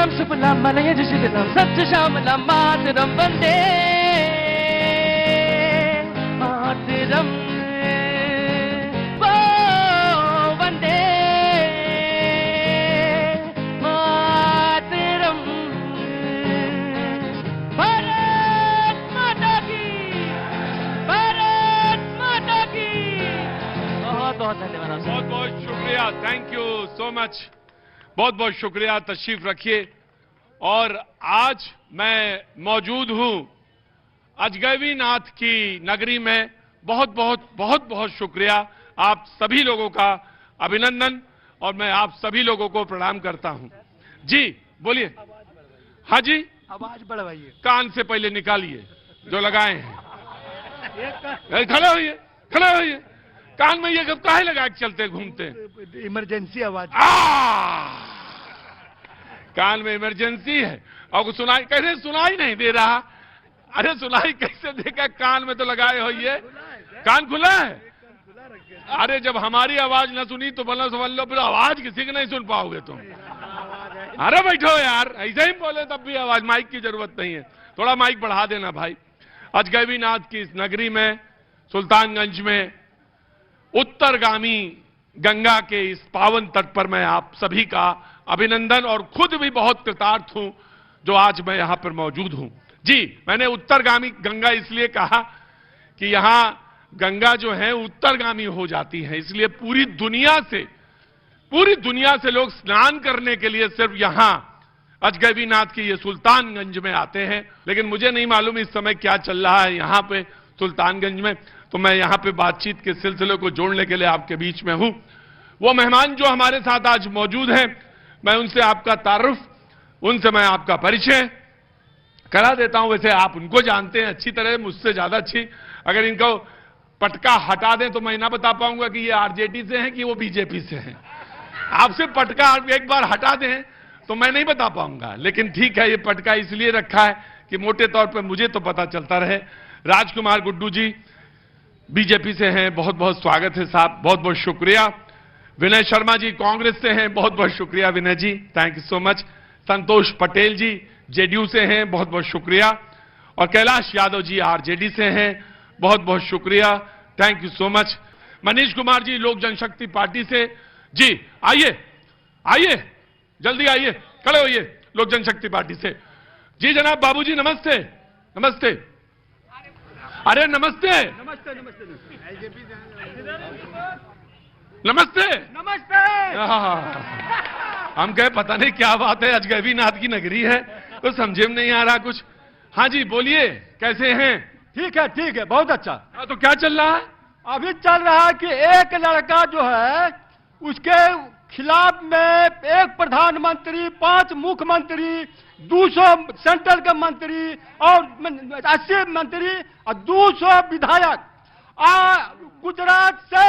सुजलाम सुफलाम मलयज शीतलाम सत्यश्यामलाम मातरम वंदे मातरम वो वंदे मातरम। भारत माता की, भारत माता की। बहुत बहुत धन्यवाद। बहुत बहुत शुक्रिया, थैंक यू सो मच, बहुत बहुत शुक्रिया। तशरीफ रखिए। और आज मैं मौजूद हूं अजगैबी नाथ की नगरी में। बहुत बहुत बहुत बहुत शुक्रिया, आप सभी लोगों का अभिनंदन, और मैं आप सभी लोगों को प्रणाम करता हूं। जी बोलिए। हाँ जी, आवाज बढ़वाइए। कान से पहले निकालिए जो लगाए हैं। खड़े होइए, खड़े होइए। कान में ये काहे लगा के चलते घूमते? इमरजेंसी आवाज। कान में इमरजेंसी है और सुनाई कैसे? सुनाई नहीं दे रहा। अरे सुनाई कैसे देगा? कान में तो लगाए हो। ये कान खुला है। अरे जब हमारी आवाज ना सुनी तो बोलो समझ लो फिर आवाज किसी की नहीं सुन पाओगे तुम। अरे बैठो यार, ऐसे ही बोले तब भी आवाज, माइक की जरूरत नहीं है। थोड़ा माइक बढ़ा देना भाई। अजगैबी नाथ की इस नगरी में, सुल्तानगंज में, उत्तरगामी गंगा के इस पावन तट पर मैं आप सभी का अभिनंदन और खुद भी बहुत कृतार्थ हूं जो आज मैं यहां पर मौजूद हूं। जी, मैंने उत्तरगामी गंगा इसलिए कहा कि यहां गंगा जो है उत्तरगामी हो जाती है, इसलिए पूरी दुनिया से लोग स्नान करने के लिए सिर्फ यहां अजगैबी नाथ के ये सुल्तानगंज में आते हैं। लेकिन मुझे नहीं मालूम इस समय क्या चल रहा है यहां पे सुल्तानगंज में, तो मैं यहां पे बातचीत के सिलसिले को जोड़ने के लिए आपके बीच में हूं। वो मेहमान जो हमारे साथ आज मौजूद हैं, मैं उनसे आपका तारुफ, उनसे मैं आपका परिचय करा देता हूं। वैसे आप उनको जानते हैं अच्छी तरह, मुझसे ज्यादा अच्छी। अगर इनको पटका हटा दें तो मैं ना बता पाऊंगा कि ये आरजेडी से हैं कि वो बीजेपी से हैं। आपसे पटका एक बार हटा दें तो मैं नहीं बता पाऊंगा, लेकिन ठीक है, ये पटका इसलिए रखा है कि मोटे तौर पर मुझे तो पता चलता रहे। राजकुमार गुड्डू जी बीजेपी से हैं, बहुत बहुत स्वागत है साहब, बहुत बहुत शुक्रिया। विनय शर्मा जी कांग्रेस से हैं, बहुत बहुत शुक्रिया Vinay ji, thank you so much. Santosh Patel ji JDU से हैं, बहुत बहुत शुक्रिया। और कैलाश यादव जी आरजेडी से हैं, बहुत बहुत शुक्रिया, thank you so much. Manish Kumar ji Lok Janshakti party से, जी आइए आइए, जल्दी आइए, खड़े होइए, लोक जनशक्ति पार्टी से। जी जनाब बाबूजी नमस्ते। नमस्ते। अरे नमस्ते नमस्ते नमस्ते नमस्ते नमस्ते। हम कहे पता नहीं क्या बात है, अजगैबी नाथ की नगरी है तो समझे में नहीं आ रहा कुछ। हाँ जी बोलिए, कैसे हैं? ठीक है, बहुत अच्छा। हाँ, तो क्या चल रहा है? अभी चल रहा है कि एक लड़का जो है उसके खिलाफ में एक प्रधानमंत्री, 5 मुख्यमंत्री, 200 सेंट्रल के मंत्री और 80 मंत्री और 200 विधायक, गुजरात से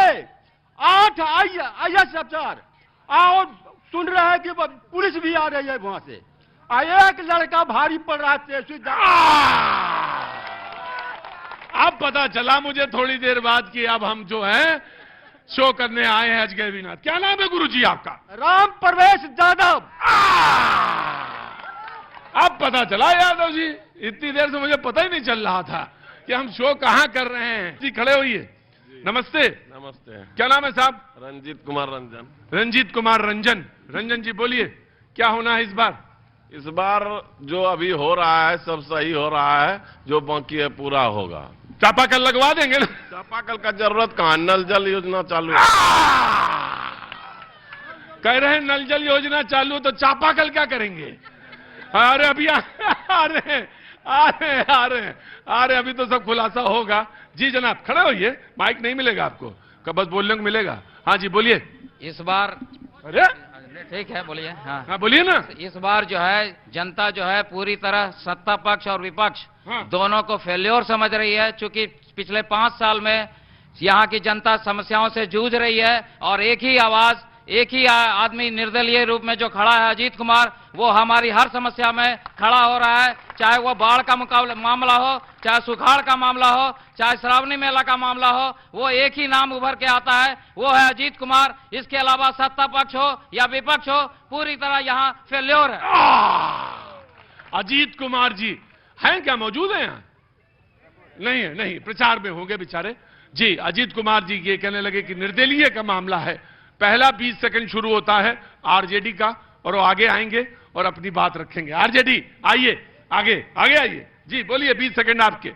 8 IAS अफसर, और सुन रहे हैं कि पुलिस भी आ रही है वहां से। एक लड़का भारी पड़ रहा है। अब पता चला मुझे थोड़ी देर बाद कि अब हम जो है शो करने आए हैं अजगैबी नाथ। क्या नाम है गुरुजी आपका? राम प्रवेश यादव। अब पता चला यादव जी, इतनी देर से मुझे पता ही नहीं चल रहा था कि हम शो कहां कर रहे हैं। जी खड़े होइए। नमस्ते। नमस्ते। क्या नाम है साहब? रंजीत कुमार रंजन। रंजीत कुमार रंजन। रंजन जी बोलिए, क्या होना है इस बार? इस बार जो अभी हो रहा है सब सही हो रहा है, जो बाकी है पूरा होगा। चापाकल लगवा देंगे ना? चापाकल का जरूरत कहाँ, नल जल योजना चालू है। कह रहे हैं नल जल योजना चालू, तो चापाकल क्या करेंगे? अरे अभी अरे अभी तो सब खुलासा होगा। जी जनाब खड़े होइए, माइक नहीं मिलेगा आपको, कब बस बोलने को मिलेगा। हाँ जी बोलिए। इस बार अरे ठीक है, बोलिए। हाँ बोलिए ना। इस बार जो है जनता जो है पूरी तरह सत्ता पक्ष और विपक्ष दोनों को फेल्योर समझ रही है, चूंकि पिछले 5 साल में यहाँ की जनता समस्याओं से जूझ रही है और एक ही आवाज एक ही आदमी निर्दलीय रूप में जो खड़ा है अजीत कुमार, वो हमारी हर समस्या में खड़ा हो रहा है, चाहे वो बाढ़ का मामला हो, चाहे सुखाड़ का मामला हो, चाहे श्रावणी मेला का मामला हो, वो एक ही नाम उभर के आता है, वो है अजीत कुमार। इसके अलावा सत्ता पक्ष हो या विपक्ष हो, पूरी तरह यहाँ फेल्योर है। अजीत कुमार जी हैं क्या, मौजूद हैं यहाँ? नहीं है, नहीं, प्रचार में होंगे बेचारे जी। अजीत कुमार जी ये कहने लगे कि निर्दलीय का मामला है, पहला 20 सेकंड शुरू होता है आरजेडी का और वो आगे आएंगे और अपनी बात रखेंगे। आरजेडी आइए, आगे आगे आइए जी, बोलिए, 20 सेकंड आपके।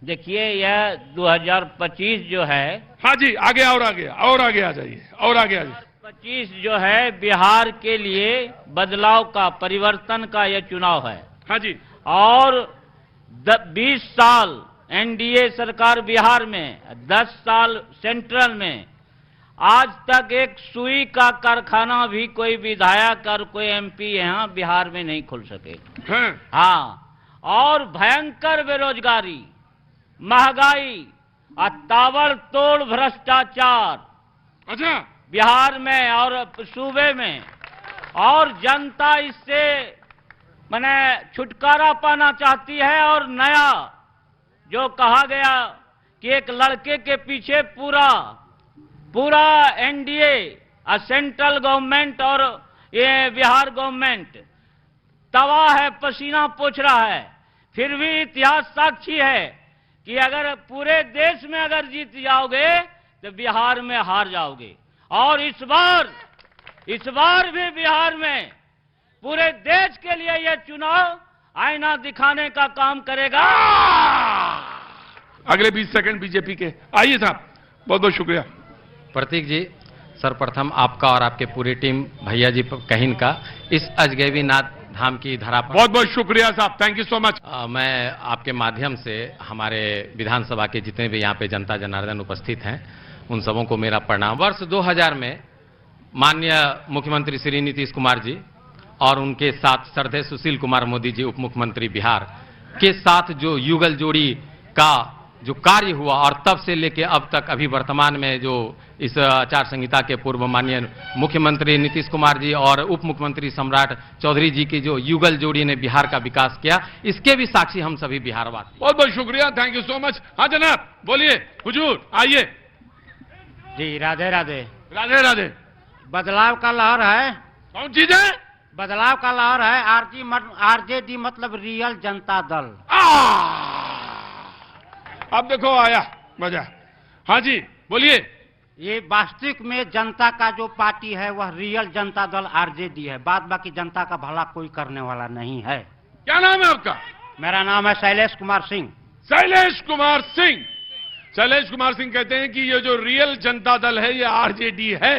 देखिए, यह 2025 जो है, हाँ जी, आगे और आगे और आगे आ जाइए, और आगे आ जाइए। 2025 जो है बिहार के लिए बदलाव का, परिवर्तन का यह चुनाव है। हाँ जी, और 20 साल एनडीए सरकार बिहार में, 10 साल सेंट्रल में, आज तक एक सुई का कारखाना भी कोई विधायक और कोई एमपी यहाँ बिहार में नहीं खोल सके। हाँ, और भयंकर बेरोजगारी, महंगाई और ताबड़तोड़ भ्रष्टाचार, अच्छा, बिहार में और सूबे में, और जनता इससे माने छुटकारा पाना चाहती है। और नया जो कहा गया कि एक लड़के के पीछे पूरा एनडीए, सेंट्रल गवर्नमेंट और ये बिहार गवर्नमेंट तबाह है, पसीना पोंछ रहा है, फिर भी इतिहास साक्षी है कि अगर पूरे देश में अगर जीत जाओगे तो बिहार में हार जाओगे। और इस बार भी बिहार में पूरे देश के लिए यह चुनाव आईना दिखाने का काम करेगा। अगले 20 सेकंड बीजेपी के, आइए साहब, बहुत बहुत शुक्रिया। प्रतीक जी, सर्वप्रथम आपका और आपके पूरी टीम, भैया जी कहिन का, इस अजगैबीनाथ धाम की धरा पर बहुत बहुत शुक्रिया साहब, थैंक यू सो मच। मैं आपके माध्यम से हमारे विधानसभा के जितने भी यहाँ पे जनता जनार्दन उपस्थित हैं, उन सबों को मेरा प्रणाम। वर्ष 2000 में माननीय मुख्यमंत्री श्री नीतीश कुमार जी और उनके साथ श्रद्धेय सुशील कुमार मोदी जी, उप मुख्यमंत्री बिहार के साथ जो युगल जोड़ी का जो कार्य हुआ, और तब से लेके अब तक अभी वर्तमान में जो इस आचार संहिता के पूर्व माननीय मुख्यमंत्री नीतीश कुमार जी और उप मुख्यमंत्री सम्राट चौधरी जी की जो युगल जोड़ी ने बिहार का विकास किया, इसके भी साक्षी हम सभी बिहारवासी। बहुत बहुत शुक्रिया, थैंक यू सो मच। हाँ जनाब, बोलिए, हुजूर आइए जी। राधे राधे। राधे राधे। बदलाव का लहर है। कौन चीज है? बदलाव का लहर है। आरजेडी मतलब रियल जनता दल। अब देखो आया मजा। हाँ जी, बोलिए। ये वास्तविक में जनता का जो पार्टी है वह रियल जनता दल आरजेडी है। बाद बाकी जनता का भला कोई करने वाला नहीं है। क्या नाम है आपका? मेरा नाम है शैलेश कुमार सिंह। शैलेश कुमार सिंह। शैलेश कुमार सिंह कहते हैं कि ये जो रियल जनता दल है ये आरजेडी है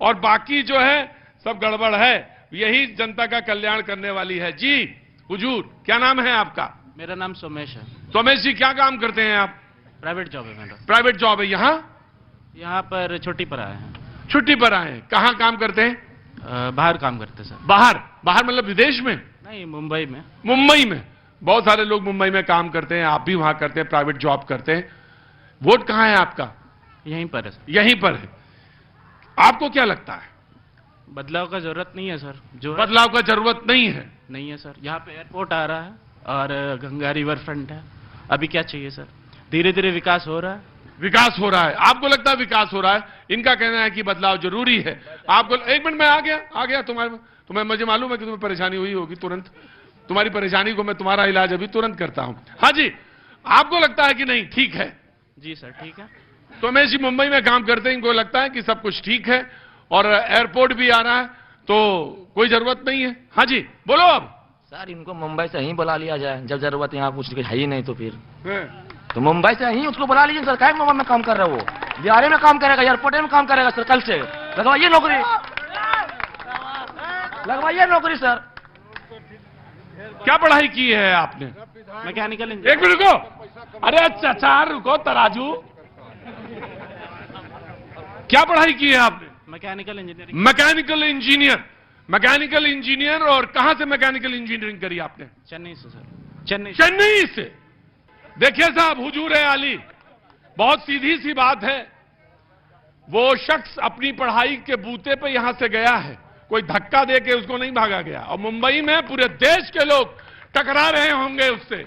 और बाकी जो है सब गड़बड़ है, यही जनता का कल्याण करने वाली है। जी हुजूर, क्या नाम है आपका? मेरा नाम सोमेश है। सोमेश जी, क्या काम करते हैं आप? प्राइवेट जॉब है मेरा। प्राइवेट जॉब है। यहाँ पर छुट्टी पर आए हैं। छुट्टी पर आए हैं। कहाँ काम करते हैं? बाहर काम करते सर। बाहर? बाहर मतलब विदेश में? नहीं, मुंबई में। मुंबई में बहुत सारे लोग मुंबई में काम करते हैं, आप भी वहां करते हैं, प्राइवेट जॉब करते हैं। वोट कहाँ है आपका? यहीं पर है। यहीं पर है। आपको क्या लगता है? बदलाव का जरूरत नहीं है सर। जो बदलाव का जरूरत नहीं है? नहीं है सर। यहाँ पे एयरपोर्ट आ रहा है और गंगा रिवर फ्रंट है। अभी क्या चाहिए सर? धीरे धीरे विकास हो रहा है। विकास हो रहा है। आपको लगता है विकास हो रहा है? इनका कहना है कि बदलाव जरूरी है। आपको एक मिनट में आ गया तुम्हें मुझे मालूम है कि तुम्हें परेशानी हुई होगी, तुरंत तुम्हारी परेशानी को मैं तुम्हारा इलाज अभी तुरंत करता हूं। हाँ जी, आपको लगता है कि नहीं ठीक है? जी सर, ठीक है। तो मैं जी मुंबई में काम करते हैं, इनको लगता है कि सब कुछ ठीक है और एयरपोर्ट भी आ रहा है तो कोई जरूरत नहीं है। हाँ जी, बोलो। अब सर इनको मुंबई से ही बुला लिया जाए, जब जरूरत यहाँ कुछ है ही नहीं तो फिर तो मुंबई से ही उसको बुला लीजिए सर। क्या मुंबई में काम कर रहा है वो? बिहार में काम करेगा, एयरपोर्ट में काम करेगा सर। कल से लगवाइए नौकरी, लगवाइए नौकरी सर। क्या पढ़ाई की है आपने? Mechanical engineer. एक मिनट रुको। अरे अच्छा रुको, तराजू। क्या पढ़ाई की है आपने? Mechanical engineering. Mechanical engineer. Mechanical engineer. और कहां से मैकेनिकल इंजीनियरिंग करी आपने? चेन्नई से सर। चेन्नई से। देखिए साहब, हुजूर है आली, बहुत सीधी सी बात है। वो शख्स अपनी पढ़ाई के बूते पे यहां से गया है, कोई धक्का दे के उसको नहीं भागा गया। और मुंबई में पूरे देश के लोग टकरा रहे होंगे उससे,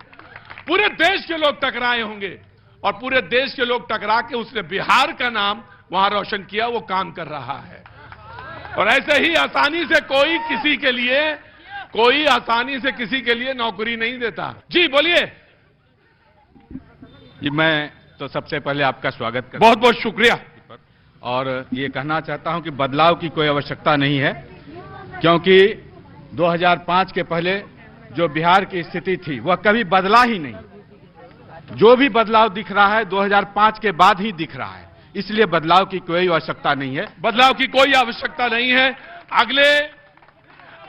पूरे देश के लोग टकराए होंगे, और पूरे देश के लोग टकरा के उसने बिहार का नाम वहां रोशन किया, वो काम कर रहा है। और ऐसे ही आसानी से कोई किसी के लिए नौकरी नहीं देता। जी बोलिए। जी मैं तो सबसे पहले आपका स्वागत करता हूं। बहुत बहुत शुक्रिया। और ये कहना चाहता हूं कि बदलाव की कोई आवश्यकता नहीं है, क्योंकि 2005 के पहले जो बिहार की स्थिति थी वह कभी बदला ही नहीं। जो भी बदलाव दिख रहा है 2005 के बाद ही दिख रहा है, इसलिए बदलाव की कोई आवश्यकता नहीं है। बदलाव की कोई आवश्यकता नहीं है।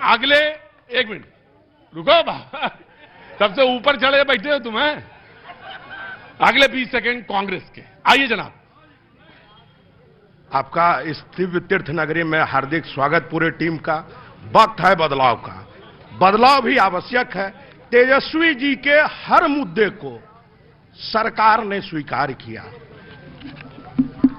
अगले एक मिनट रुको बाबा, सबसे ऊपर चढ़े बैठे हो तुम हैं। अगले 20 सेकंड कांग्रेस के। आइए जनाब। आपका इस दिव्य तीर्थ नगरी में हार्दिक स्वागत पूरे टीम का। वक्त है बदलाव का, बदलाव भी आवश्यक है। तेजस्वी जी के हर मुद्दे को सरकार ने स्वीकार किया।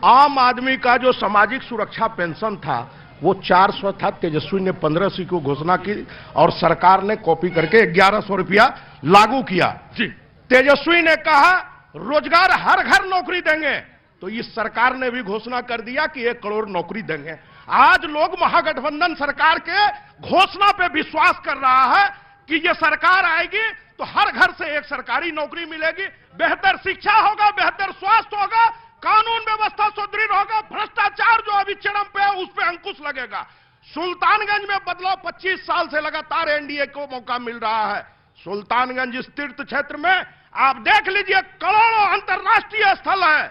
आम आदमी का जो सामाजिक सुरक्षा पेंशन था वो 400 था, तेजस्वी ने 1500 को घोषणा की और सरकार ने कॉपी करके 1100 रुपया लागू किया। जी। तेजस्वी ने कहा रोजगार हर घर नौकरी देंगे, तो इस सरकार ने भी घोषणा कर दिया कि 1 करोड़ नौकरी देंगे। आज लोग महागठबंधन सरकार के घोषणा पे विश्वास कर रहा है कि ये सरकार आएगी तो हर घर से 1 सरकारी नौकरी मिलेगी, बेहतर शिक्षा होगा, बेहतर स्वास्थ्य होगा, कानून व्यवस्था सुदृढ़ होगा, भ्रष्टाचार जो अभी चरम पे है उस पे अंकुश लगेगा। सुल्तानगंज में बदलाव 25 साल से लगातार एनडीए को मौका मिल रहा है। सुल्तानगंज इस तीर्थ क्षेत्र में आप देख लीजिए, करोड़ों अंतर्राष्ट्रीय स्थल है,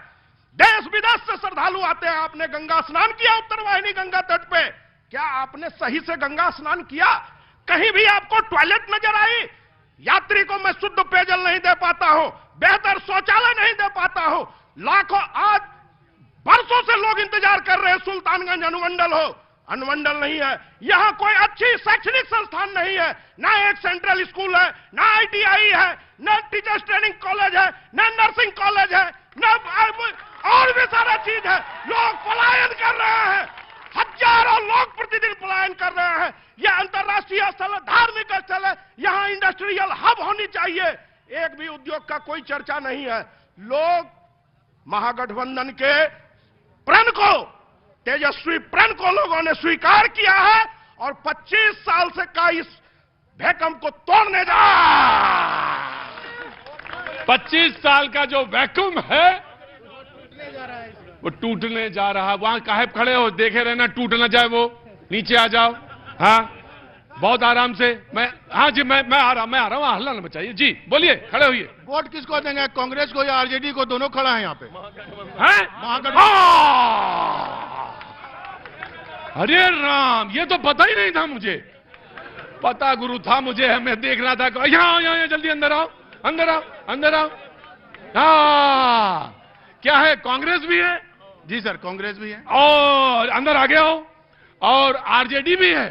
देश विदेश से श्रद्धालु आते हैं। आपने गंगा स्नान किया उत्तरवाहिनी गंगा तट पे? क्या आपने सही से गंगा स्नान किया? कहीं भी आपको टॉयलेट नजर आई? यात्री को मैं शुद्ध पेयजल नहीं दे पाता हूं, बेहतर शौचालय नहीं दे पाता हूं। लाखों, आज बरसों से लोग इंतजार कर रहे हैं सुल्तानगंज अनुमंडल हो। अनुमंडल नहीं है, यहां कोई अच्छी शैक्षणिक संस्थान नहीं है, ना एक सेंट्रल स्कूल है, ना आईटीआई है, ना टीचर्स ट्रेनिंग कॉलेज है, ना नर्सिंग कॉलेज है, ना और भी सारा चीज है। लोग पलायन कर रहे हैं, हजारों लोग प्रतिदिन पलायन कर रहे हैं। यह अंतर्राष्ट्रीय स्थल है, धार्मिक स्थल है, यहां इंडस्ट्रियल हब होनी चाहिए। एक भी उद्योग का कोई चर्चा नहीं है। लोग महागठबंधन के प्रण को, तेजस्वी प्रण को लोगों ने स्वीकार किया है और 25 साल से का इस वैकम को तोड़ने जा 25 साल का जो वैक्यूम है वो टूटने जा रहा है। वहां काहे खड़े हो, देखे रहना टूट ना जाए वो। नीचे आ जाओ। हाँ बहुत आराम से। हाँ जी मैं आ रहा हूँ, हल्ला न मचाइए। जी बोलिए, खड़े होइए। वोट किसको देंगे, कांग्रेस को या आरजेडी को? दोनों खड़ा है यहाँ पे। अरे राम, ये तो पता ही नहीं था मुझे। पता गुरु था मुझे, मैं देख रहा था। यहाँ जल्दी अंदर आओ, अंदर आओ। हाँ क्या है, कांग्रेस भी है? जी सर, कांग्रेस भी है। और अंदर आ गया हो, और आरजेडी भी है।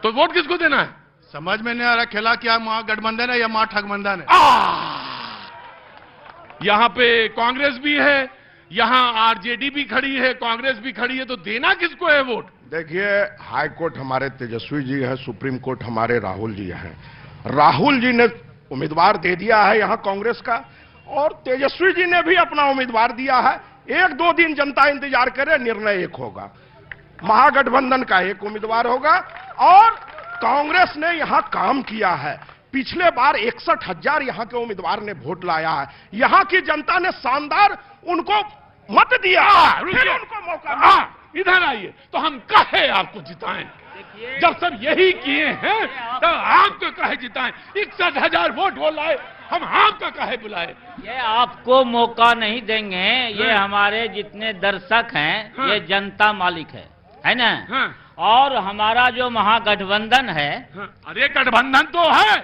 तो वोट किसको देना है? समझ में नहीं आ रहा, खेला क्या महागठबंधन है या महाठगबंधन है? यहां पे कांग्रेस भी है, यहां आरजेडी भी खड़ी है, कांग्रेस भी खड़ी है, तो देना किसको है वोट? देखिए, हाई कोर्ट हमारे तेजस्वी जी है, सुप्रीम कोर्ट हमारे राहुल जी हैं। राहुल जी ने उम्मीदवार दे दिया है यहां कांग्रेस का, और तेजस्वी जी ने भी अपना उम्मीदवार दिया है। 1-2 दिन जनता इंतजार करे, निर्णय एक होगा। महागठबंधन का एक उम्मीदवार होगा, और कांग्रेस ने यहां काम किया है। पिछले बार 61,000 यहां के उम्मीदवार ने वोट लाया है। यहां की जनता ने शानदार उनको मत दिया, फिर उनको मौका। इधर आइए, तो हम कहे आपको जिताएं। जब सब यही किए हैं तो आपको कहे जिताएं। 61,000 वोट वो लाए, हम आपका कहे बुलाए। ये आपको मौका नहीं देंगे, ये हमारे जितने दर्शक हैं, हाँ। ये जनता मालिक है ना? हाँ। और हमारा जो महागठबंधन है, हाँ। अरे गठबंधन तो है।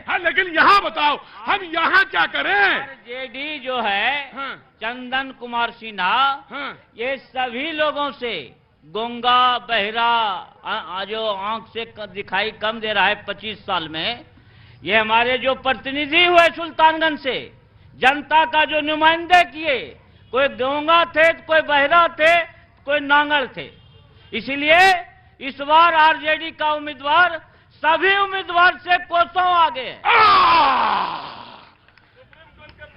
हाँ, लेकिन यहाँ बताओ हम यहाँ क्या करें? जेडी जो है, हाँ। चंदन कुमार सिन्हा, हाँ। ये सभी लोगों से, गूंगा बहरा जो आंख से दिखाई कम दे रहा है 25 साल में, ये हमारे जो प्रतिनिधि हुए सुल्तानगंज से, जनता का जो नुमाइंदे किए, कोई गूंगा थे, कोई बहरा थे, कोई नांगल थे। इसीलिए इस बार आरजेडी का उम्मीदवार सभी उम्मीदवार से कोसों आगे है।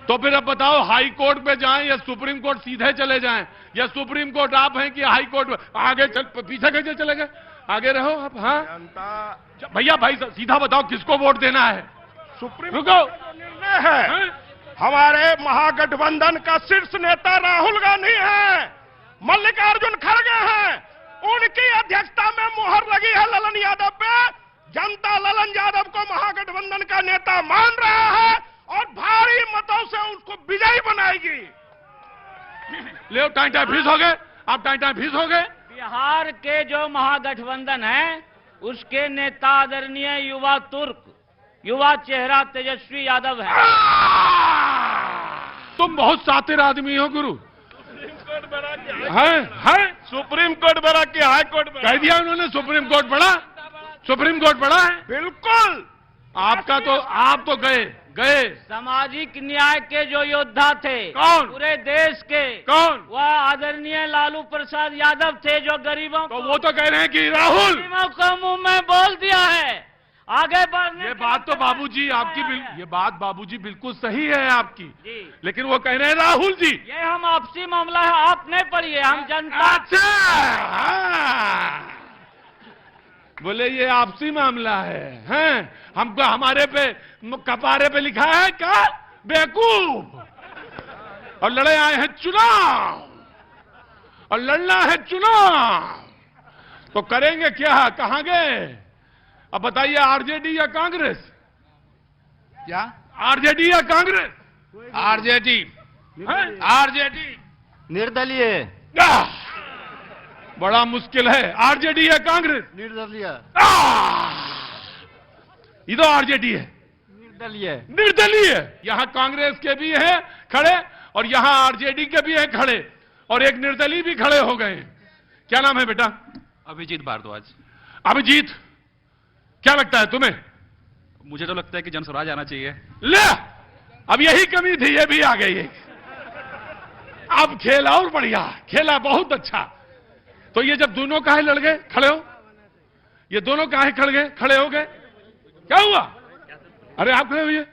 तो फिर अब बताओ, हाई कोर्ट पे जाएं या सुप्रीम कोर्ट सीधे चले जाएं, या सुप्रीम कोर्ट आप हैं कि हाई कोर्ट आगे पीछे कैसे चले गए? आगे रहो आप। हाँ भैया, भाई सीधा बताओ किसको वोट देना है? सुप्रीम रुको, निर्णय है। हमारे महागठबंधन का शीर्ष नेता राहुल गांधी हैं, मल्लिकार्जुन खड़गे हैं, उनकी अध्यक्षता में मुहर लगी है ललन यादव पे। जनता ललन यादव को महागठबंधन का नेता मान रहा है और भारी मतों से उसको विजयी बनाएगी। ले टाइम फीस हो गए, आप टाइम फीस हो गए। बिहार के जो महागठबंधन है उसके नेता आदरणीय युवा तुर्क, युवा चेहरा तेजस्वी यादव है। तुम बहुत सातिर आदमी हो गुरु। है सुप्रीम कोर्ट बड़ा कि हाई कोर्ट बड़ा? कह दिया उन्होंने सुप्रीम कोर्ट बड़ा, सुप्रीम कोर्ट बड़ा है। बिल्कुल। आपका तो, आप तो गए गए सामाजिक न्याय के जो योद्धा थे कौन? पूरे देश के। कौन? वह आदरणीय लालू प्रसाद यादव थे, जो गरीबों तो वो तो कह रहे हैं कि राहुल को मुंह में बोल दिया है आगे बढ़ने। ये बात तो बाबूजी आपकी ये बात बाबूजी बिल्कुल सही है आपकी जी। लेकिन वो कह रहे हैं राहुल जी ये हम आपसी मामला है, आप नहीं पढ़िए, हम जनता। अच्छा, हाँ। बोले ये आपसी मामला है? हमको हमारे पे कपारे पे लिखा है क्या बेवकूफ? और लड़े आए हैं चुनाव, और लड़ना है चुनाव, तो करेंगे क्या? कहां गए? अब बताइए, आरजेडी या कांग्रेस? क्या आरजेडी या कांग्रेस? आरजेडी, आरजेडी निर्दलीय। बड़ा मुश्किल है, आरजेडी या कांग्रेस? निर्दलीय। ये तो आरजेडी है, निर्दलीय। निर्दलीय। यहां कांग्रेस के भी हैं खड़े और यहां आरजेडी के भी हैं खड़े, और एक निर्दलीय भी खड़े हो गए। क्या नाम है बेटा? अभिजीत भारद्वाज। अभिजीत, क्या लगता है तुम्हें? मुझे तो लगता है कि जनस्वराज आना चाहिए। ले, अब यही कमी थी, ये भी आ गई है। अब खेला और बढ़िया खेला, बहुत अच्छा। तो ये जब दोनों काहे लड़ गए, खड़े हो, ये दोनों काहे खड़े हो गए? क्या हुआ? अरे आप खड़े हुए,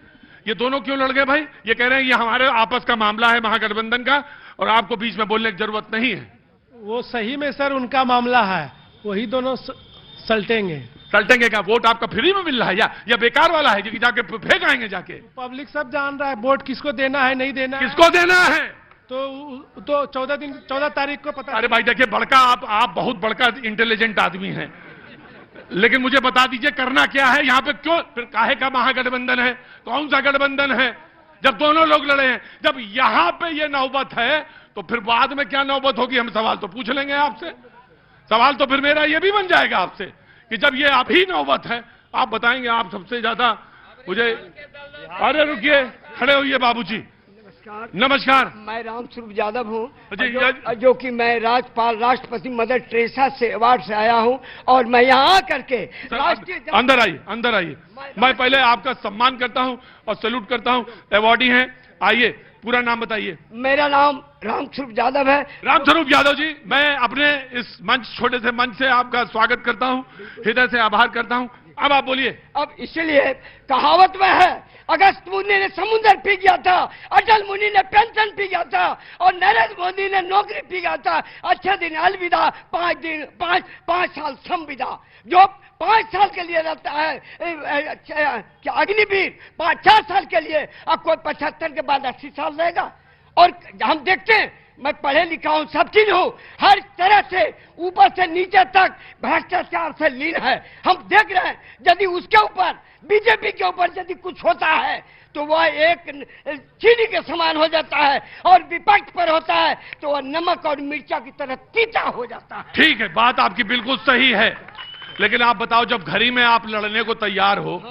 ये दोनों क्यों लड़ गए भाई? ये कह रहे हैं ये हमारे आपस का मामला है महागठबंधन का, और आपको बीच में बोलने की जरूरत नहीं है। वो सही में सर उनका मामला है, वही दोनों सलटेंगे। सलटेंगे का वोट आपका फ्री में मिल रहा है या बेकार वाला है कि जाके फेंक आएंगे जाके? पब्लिक सब जान रहा है वोट किसको देना है, नहीं देना है। किसको देना है तो 14 तारीख को पता। अरे भाई देखिए, बड़का आप बहुत बड़का इंटेलिजेंट आदमी हैं, लेकिन मुझे बता दीजिए करना क्या है यहाँ पे? क्यों फिर काहे का महागठबंधन है? कौन सा गठबंधन है जब दोनों लोग लड़े हैं? जब यहाँ पे ये नौबत है तो फिर बाद में क्या नौबत होगी? हम सवाल तो पूछ लेंगे आपसे। सवाल तो फिर मेरा ये भी बन जाएगा आपसे कि जब ये अभी नौबत है, आप बताएंगे। आप सबसे ज्यादा मुझे, अरे रुकिए, खड़े होइए बाबूजी। नमस्कार, मैं रामस्वरूप यादव हूँ, जी, जो कि मैं राजपाल राष्ट्रपति मदर टेरेसा से अवार्ड से आया हूँ, और मैं यहाँ करके राष्ट्रीय। अंदर आइए, अंदर आइए। मैं पहले आपका सम्मान करता हूँ और सैल्यूट करता हूँ। अवार्डी हैं, आइए, पूरा नाम बताइए। मेरा नाम रामस्वरूप यादव है। रामस्वरूप यादव जी, मैं अपने इस मंच, छोटे से मंच से आपका स्वागत करता हूँ, हृदय से आभार करता हूँ। अब आप बोलिए। अब इसलिए कहावत में है, अगस्त मुनि ने समुद्र पी गया था, अटल मुनि ने पेंशन पी गया था, और नरेंद्र मोदी ने नौकरी पी गया था। अच्छे दिन अलविदा, 5 साल संविदा। जो 5 साल के लिए रहता है अग्निवीर, 4 साल के लिए, अब कोई 75 के बाद 80 साल रहेगा। और हम देखते हैं, मैं पढ़े लिखा हूं, सब चीज हूं, हर तरह से ऊपर से नीचे तक भ्रष्टाचार से लीन है। हम देख रहे हैं, यदि उसके ऊपर, बीजेपी के ऊपर यदि कुछ होता है तो वह एक चीनी के समान हो जाता है, और विपक्ष पर होता है तो वह नमक और मिर्चा की तरह तीता हो जाता है। ठीक है, बात आपकी बिल्कुल सही है, लेकिन आप बताओ, जब घड़ी में आप लड़ने को तैयार हो,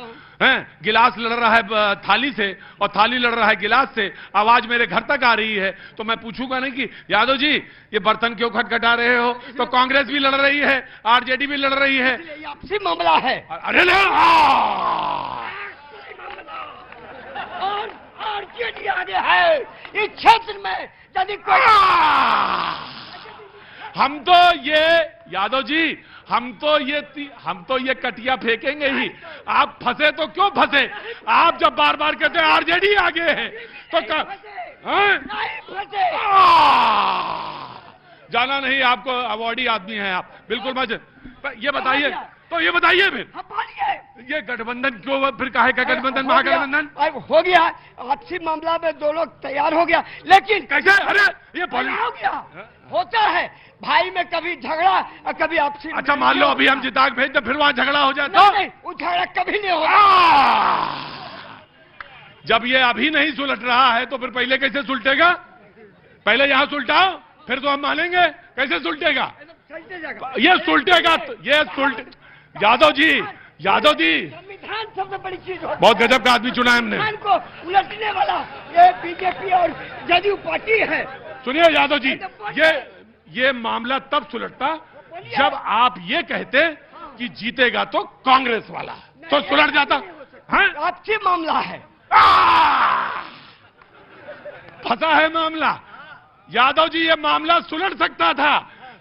हैं, गिलास लड़ रहा है थाली से और थाली लड़ रहा है गिलास से, आवाज मेरे घर तक आ रही है, तो मैं पूछूंगा नहीं कि यादव जी ये बर्तन क्यों खटखटा रहे हो? तो कांग्रेस भी लड़ रही है, आरजेडी भी लड़ रही है, ये आपसी मामला है। अरे ना, और आरजेडी आगे है इस क्षेत्र में। यदि कोई हम तो ये यादव जी, हम तो ये कटिया फेंकेंगे ही। आप फंसे तो क्यों फंसे? आप जब बार बार कहते हैं आरजेडी आगे है तो जाना नहीं, आपको अवॉर्डी आदमी हैं आप, बिल्कुल मत। ये बताइए फिर ये गठबंधन क्यों, फिर काहे का गठबंधन, महागठबंधन हो गया, आपसी मामला में दो लोग तैयार हो गया, लेकिन कैसे? अरे ये हो गया, होता है भाई में कभी झगड़ा और कभी आपसी। अच्छा मान लो अभी हम जिता के भेज दे, फिर वहां झगड़ा हो जाए तो? नहीं, वो झगड़ा कभी नहीं होगा। जब ये अभी नहीं सुलट रहा है तो फिर पहले कैसे सुलटेगा? पहले यहां सुलटाओ, फिर तो हम मानेंगे। कैसे सुलटेगा? ये सुलटेगा, ये यादव जी संविधान सबसे बड़ी चीज होती है। बहुत गजब का आदमी चुना है हमने। संविधान को उलटने वाला ये बीजेपी और जदयू पार्टी है। सुनिए यादव जी, ये मामला तब सुलटता जब आप ये कहते कि जीतेगा तो कांग्रेस वाला, तो सुलट जाता। आपसी मामला है, फंसा है मामला। यादव जी ये मामला सुलट सकता था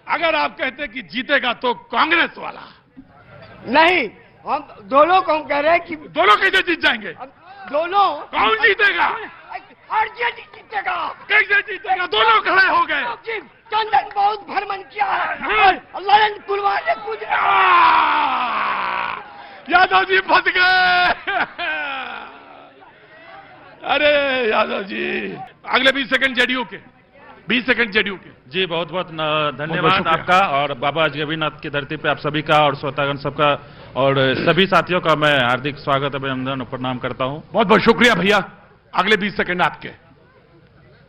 अगर आप कहते कि जीतेगा तो कांग्रेस वाला। नहीं, हम दोनों को हम कह रहे हैं कि दोनों कैसे जीत जाएंगे? दोनों कौन जीतेगा? आरजेडी जीतेगा। कैसे जीतेगा? दोनों खड़े हो गए। चंदन बहुत भ्रमण किया है और ललन कुलवार ने कुछ। यादव जी फंस गए। अरे यादव जी, अगले 20 सेकंड जेडीयू के, 20 सेकंड जेडीयू के। जी बहुत बहुत धन्यवाद आपका और बाबा जगन्नाथ की धरती पे आप सभी का और श्रोतागण सबका और सभी साथियों का मैं हार्दिक स्वागत अभिनंदन और प्रणाम करता हूं। बहुत बहुत शुक्रिया भैया। अगले 20 सेकंड आपके।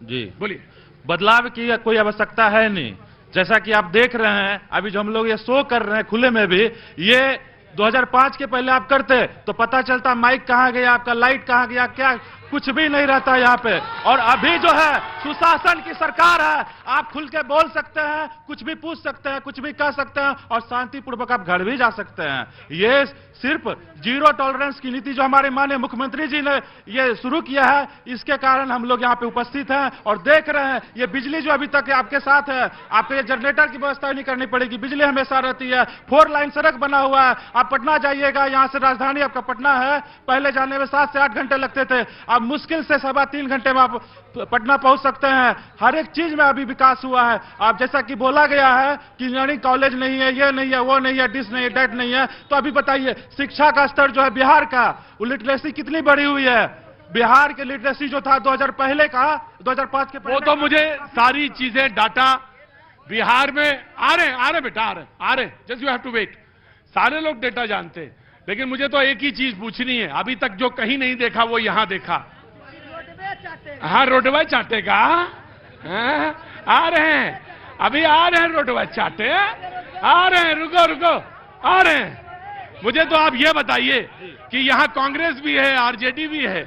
जी बोलिए। बदलाव की कोई आवश्यकता है नहीं। जैसा कि आप देख रहे हैं अभी जो हम लोग ये शो कर रहे हैं खुले में भी, ये 2005 के पहले आप करते तो पता चलता माइक कहां गया, आपका लाइट कहां गया, क्या कुछ भी नहीं रहता यहाँ पे। और अभी जो है सुशासन की सरकार है, आप खुल के बोल सकते हैं, कुछ भी पूछ सकते हैं, कुछ भी कह सकते हैं और शांतिपूर्वक आप घर भी जा सकते हैं। ये सिर्फ जीरो टॉलरेंस की नीति जो हमारे माननीय मुख्यमंत्री जी ने ये शुरू किया है, इसके कारण हम लोग यहाँ पे उपस्थित हैं और देख रहे हैं। ये बिजली जो अभी तक आपके साथ है, आपको ये जनरेटर की व्यवस्था नहीं करनी पड़ेगी, बिजली हमेशा रहती है। 4 लाइन सड़क बना हुआ है, आप पटना जाइएगा, यहाँ से राजधानी आपका पटना है, पहले जाने में 7 से 8 घंटे लगते थे, अब मुश्किल से 3.25 घंटे में आप पटना पहुंच सकते हैं। हर एक चीज में अभी विकास हुआ है। आप जैसा कि बोला गया है कि इंजीनियरिंग कॉलेज नहीं है, ये नहीं है, वो नहीं है, डिस नहीं है, डेट नहीं है, तो अभी बताइए शिक्षा का स्तर जो है बिहार का, वो लिटरेसी कितनी बढ़ी हुई है? बिहार के लिटरेसी जो था 2000 पहले का, 2005 के पहले, वो तो मुझे सारी चीजें डाटा बिहार में आ रहे बेटा, आ रहे just you have to wait. सारे लोग डेटा जानते हैं, लेकिन मुझे तो एक ही चीज पूछनी है, अभी तक जो कहीं नहीं देखा वो यहां देखा। हाँ, रोडवा चाटेगा। आ रहे हैं, अभी आ रहे हैं, रोडवा चाटे आ रहे हैं, रुको आ रहे हैं। मुझे तो आप ये बताइए कि यहाँ कांग्रेस भी है, आरजेडी भी है,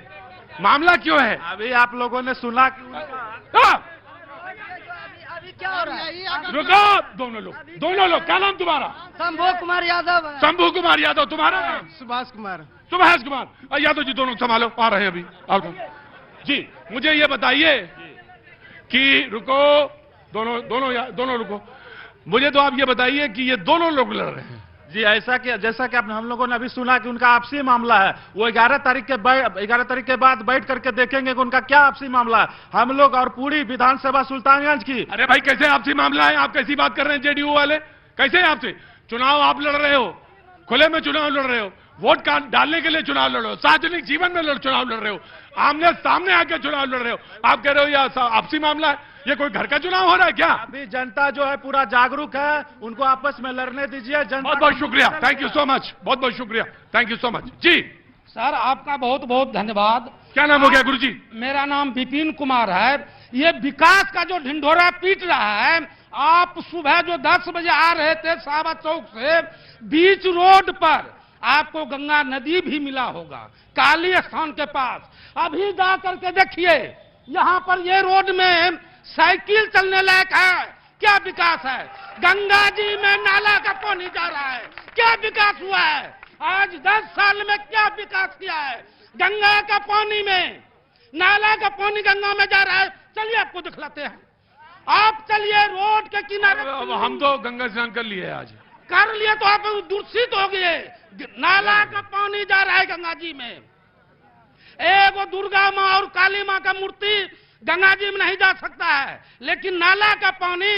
मामला क्यों है? अभी आप लोगों ने सुना कि अभी क्या हो रहा है? रुको, दोनों लोग, क्या नाम तुम्हारा? शंभू कुमार यादव। शंभू कुमार यादव। तुम्हारा नाम? सुभाष कुमार। सुभाष कुमार यादव जी, दोनों संभालो, आ रहे हैं अभी। आओ जी, मुझे ये बताइए कि रुको, दोनों रुको। मुझे तो आप ये बताइए कि ये दोनों लोग लड़ रहे हैं। जी ऐसा कि जैसा कि हम लोगों ने अभी सुना कि उनका आपसी मामला है, वो 11 तारीख के बाद बैठ करके देखेंगे कि उनका क्या आपसी मामला है। हम लोग और पूरी विधानसभा सुल्तानगंज की। अरे भाई, कैसे आपसी मामला है? आप कैसी बात कर रहे हैं जेडीयू वाले? कैसे आपसे चुनाव आप लड़ रहे हो, खुले में चुनाव लड़ रहे हो, वोट डालने के लिए चुनाव लड़ रहे हो, सार्वजनिक जीवन में चुनाव लड़ रहे हो, आमने सामने आके चुनाव लड़ रहे हो। आप कह रहे हो यह आपसी मामला है? ये कोई घर का चुनाव हो रहा है क्या? अभी जनता जो है पूरा जागरूक है, उनको आपस में लड़ने दीजिए। बहुत बहुत शुक्रिया, थैंक यू सो मच, बहुत बहुत शुक्रिया, थैंक यू सो मच। जी सर, आपका बहुत बहुत धन्यवाद। क्या नाम हो गया गुरुजी? मेरा नाम विपिन कुमार है। ये विकास का जो ढिंढोरा पीट रहा है, आप सुबह जो 10 बजे आ रहे थे साहबा चौक से, बीच रोड पर आपको गंगा नदी भी मिला होगा, काली स्थान के पास। अभी जा करके देखिए, यहाँ पर ये रोड में साइकिल चलने लायक है। क्या विकास है? गंगा जी में नाला का पानी जा रहा है, क्या विकास हुआ है? आज 10 साल में क्या विकास किया है? गंगा का पानी में, नाला का पानी गंगा में जा रहा है। चलिए आपको दिखलाते हैं। आप चलिए, रोड के किनारे अब हम तो गंगा स्नान कर लिए आज। कर लिए तो आप दूषित हो गए। नाला का पानी जा रहा है गंगा जी में। वो दुर्गा माँ और काली माँ का मूर्ति गंगा जी में नहीं जा सकता है, लेकिन नाला का पानी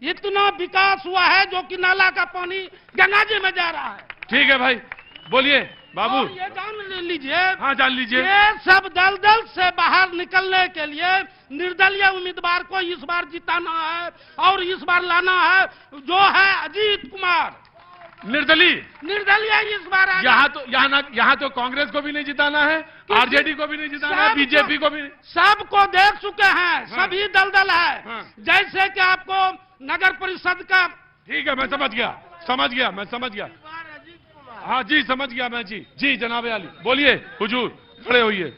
इतना विकास हुआ है जो कि नाला का पानी गंगा जी में जा रहा है। ठीक है भाई, बोलिए बाबू। और ये जान लीजिए, हाँ जान लीजिए, ये सब दलदल से बाहर निकलने के लिए निर्दलीय उम्मीदवार को इस बार जिताना है और इस बार लाना है जो है अजीत कुमार। निर्दलीय इस बार यहाँ तो कांग्रेस को भी नहीं जिताना है, आरजेडी को भी नहीं जिताना है, बीजेपी को भी नहीं। सबको देख चुके हैं। हाँ। सभी दलदल है। हाँ। जैसे कि आपको नगर परिषद का। ठीक है, मैं समझ गया। हाँ जी, समझ गया मैं जी जनाब आली, बोलिए हुजूर, खड़े होइए।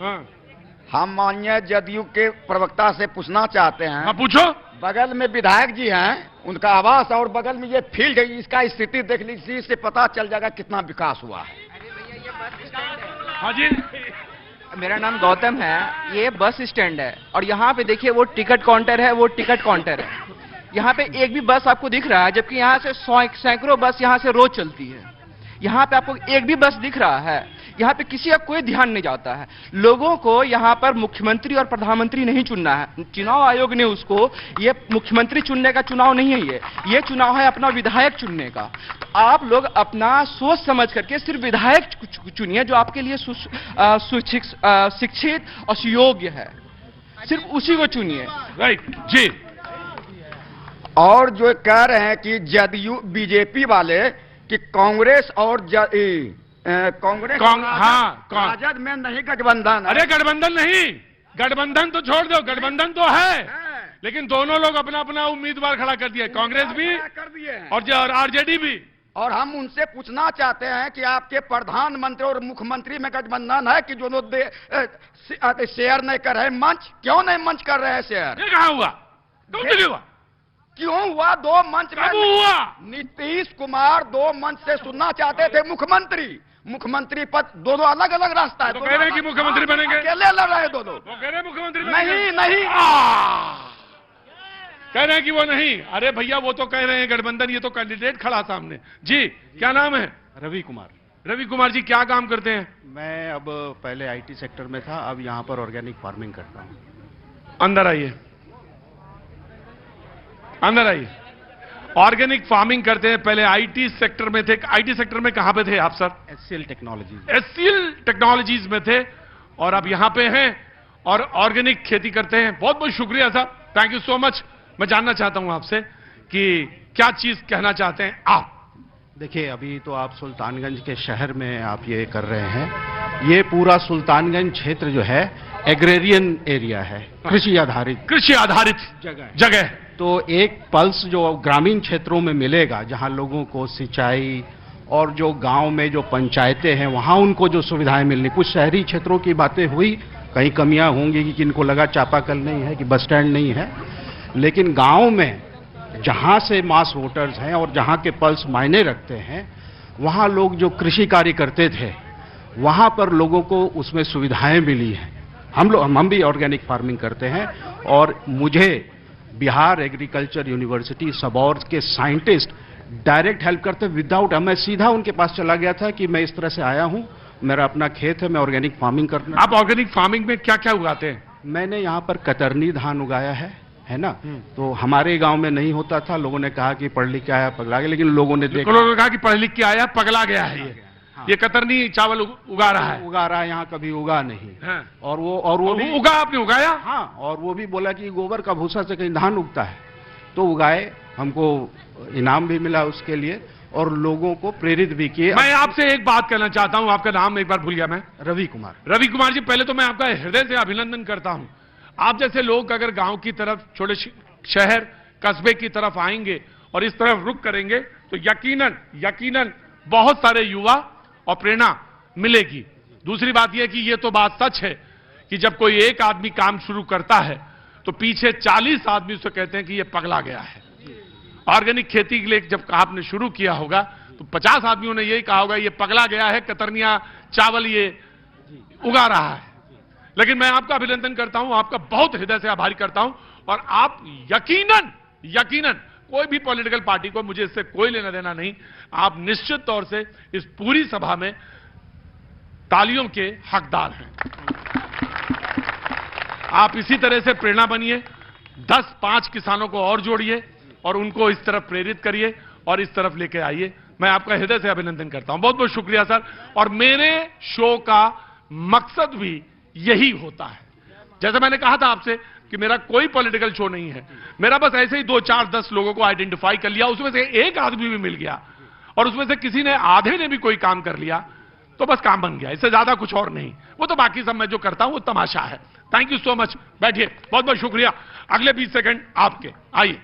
हाँ, हम माननीय जदयू के प्रवक्ता से पूछना चाहते हैं। हाँ पूछो। बगल में विधायक जी हैं, उनका आवास और बगल में ये फील्ड है, इसका स्थिति देख लीजिए, इससे पता चल जाएगा कितना विकास हुआ है। हाँ जी, मेरा नाम गौतम है। ये बस स्टैंड है और यहाँ पे देखिए वो टिकट काउंटर है, वो टिकट काउंटर है। यहाँ पे एक भी बस आपको दिख रहा है, जबकि यहाँ से सैकड़ों बस यहाँ से रोज चलती है। यहाँ पे आपको एक भी बस दिख रहा है? यहाँ पे किसी का कोई ध्यान नहीं जाता है। लोगों को यहाँ पर मुख्यमंत्री और प्रधानमंत्री नहीं चुनना है। चुनाव आयोग ने उसको, ये मुख्यमंत्री चुनने का चुनाव नहीं है, ये चुनाव है अपना विधायक चुनने का। तो आप लोग अपना सोच समझ करके सिर्फ विधायक चुनिए जो आपके लिए शिक्षित और सुयोग्य है, सिर्फ उसी को चुनिए। राइट जी। और जो कह रहे हैं कि जदयू बीजेपी वाले कि कांग्रेस और राजद में नहीं गठबंधन। अरे गठबंधन नहीं, गठबंधन तो छोड़ दो, गठबंधन तो है, लेकिन दोनों लोग अपना अपना उम्मीदवार खड़ा कर दिया, कांग्रेस भी कर दिए और आरजेडी भी। और हम उनसे पूछना चाहते हैं कि आपके प्रधानमंत्री और मुख्यमंत्री में गठबंधन है कि दोनों शेयर नहीं कर रहे मंच? क्यों नहीं मंच कर रहे हैं शेयर? ये कहाँ हुआ? हुआ? क्यों हुआ? दो मंच में हुआ? नीतीश कुमार दो मंच से सुनना चाहते थे मुख्यमंत्री पद, दोनों अलग अलग रास्ता है। तो कह रहे हैं कि मुख्यमंत्री बनेंगे, अकेले लड़ रहे दोनों। वो कह रहे हैं मुख्यमंत्री नहीं कह रहे हैं कि वो नहीं। अरे भैया वो तो कह रहे हैं गठबंधन, ये तो कैंडिडेट खड़ा सामने। जी क्या नाम है? रवि कुमार। रवि कुमार जी, क्या काम करते हैं? मैं अब पहले आईटी सेक्टर में था, अब यहाँ पर ऑर्गेनिक फार्मिंग करता हूँ। अंदर आइए, अंदर आइए। ऑर्गेनिक फार्मिंग करते हैं, पहले आईटी सेक्टर में थे। आईटी सेक्टर में कहां पे थे आप sir? HCL technologies. HCL technologies में थे और अब यहां पे हैं और ऑर्गेनिक खेती करते हैं। बहुत बहुत शुक्रिया साहब, थैंक यू सो मच। मैं जानना चाहता हूं आपसे कि क्या चीज कहना चाहते हैं आप? देखिए, अभी तो आप सुल्तानगंज के शहर में आप ये कर रहे हैं। ये पूरा सुल्तानगंज क्षेत्र जो है एग्रेरियन एरिया है, कृषि आधारित जगह। तो एक पल्स जो ग्रामीण क्षेत्रों में मिलेगा, जहां लोगों को सिंचाई और जो गांव में जो पंचायतें हैं वहां उनको जो सुविधाएं मिलनी। कुछ शहरी क्षेत्रों की बातें हुई, कहीं कमियां होंगी कि किनको लगा चापाकल नहीं है, कि बस स्टैंड नहीं है, लेकिन गांव में जहां से मास वोटर्स हैं और जहां के पल्स मायने रखते हैं, वहां लोग जो कृषि कार्य करते थे वहां पर लोगों को उसमें सुविधाएं मिली हैं। हम भी ऑर्गेनिक फार्मिंग करते हैं और मुझे बिहार एग्रीकल्चर यूनिवर्सिटी सबौर के साइंटिस्ट डायरेक्ट हेल्प करते विदाउट, मैं सीधा उनके पास चला गया था कि मैं इस तरह से आया हूं, मेरा अपना खेत है, मैं ऑर्गेनिक फार्मिंग करना। आप ऑर्गेनिक फार्मिंग में क्या क्या उगाते हैं? मैंने यहाँ पर कतरनी धान उगाया है ना। तो हमारे गांव में नहीं होता था, लोगों ने कहा कि पढ़ लिख के आया पगला गया, लेकिन लोगों ने देखा, लोगों ने कहा कि पढ़ लिख के आया पगला गया है। ये कतरनी चावल उगा रहा है, यहाँ कभी उगा नहीं। हाँ। और वो भी उगा, आपने उगाया? हाँ, और वो भी बोला कि गोबर का भूसा से कहीं धान उगता है, तो उगाए। हमको इनाम भी मिला उसके लिए और लोगों को प्रेरित भी किए। मैं आपसे एक बात कहना चाहता हूं, आपका नाम एक बार भूल गया मैं। रवि कुमार। रवि कुमार जी, पहले तो मैं आपका हृदय से अभिनंदन करता हूं। आप जैसे लोग अगर गांव की तरफ, छोटे शहर कस्बे की तरफ आएंगे और इस तरफ रुख करेंगे तो यकीनन बहुत सारे युवा और प्रेरणा मिलेगी। दूसरी बात यह कि यह तो बात सच है कि जब कोई एक आदमी काम शुरू करता है तो पीछे 40 आदमी उससे कहते हैं कि यह पगला गया है। ऑर्गेनिक खेती के लिए जब आपने शुरू किया होगा तो 50 आदमियों ने यही कहा होगा ये पगला गया है, कतरनिया चावल ये उगा रहा है। लेकिन मैं आपका अभिनंदन करता हूं, आपका बहुत हृदय से आभारी करता हूं और आप यकीनन कोई भी पॉलिटिकल पार्टी को, मुझे इससे कोई लेना देना नहीं, आप निश्चित तौर से इस पूरी सभा में तालियों के हकदार हैं। आप इसी तरह से प्रेरणा बनिए, 10-5 किसानों को और जोड़िए और उनको इस तरफ प्रेरित करिए और इस तरफ लेके आइए। मैं आपका हृदय से अभिनंदन करता हूं, बहुत बहुत शुक्रिया सर। और मेरे शो का मकसद भी यही होता है, जैसे मैंने कहा था आपसे कि मेरा कोई पॉलिटिकल शो नहीं है, मेरा बस ऐसे ही 2-4-10 लोगों को आइडेंटिफाई कर लिया, उसमें से एक आदमी भी मिल गया और उसमें से किसी ने आधे ने भी कोई काम कर लिया तो बस काम बन गया, इससे ज्यादा कुछ और नहीं। वो तो बाकी सब मैं जो करता हूं वो तमाशा है। थैंक यू सो मच, बैठिए, बहुत बहुत शुक्रिया। अगले 20 सेकंड आपके, आइए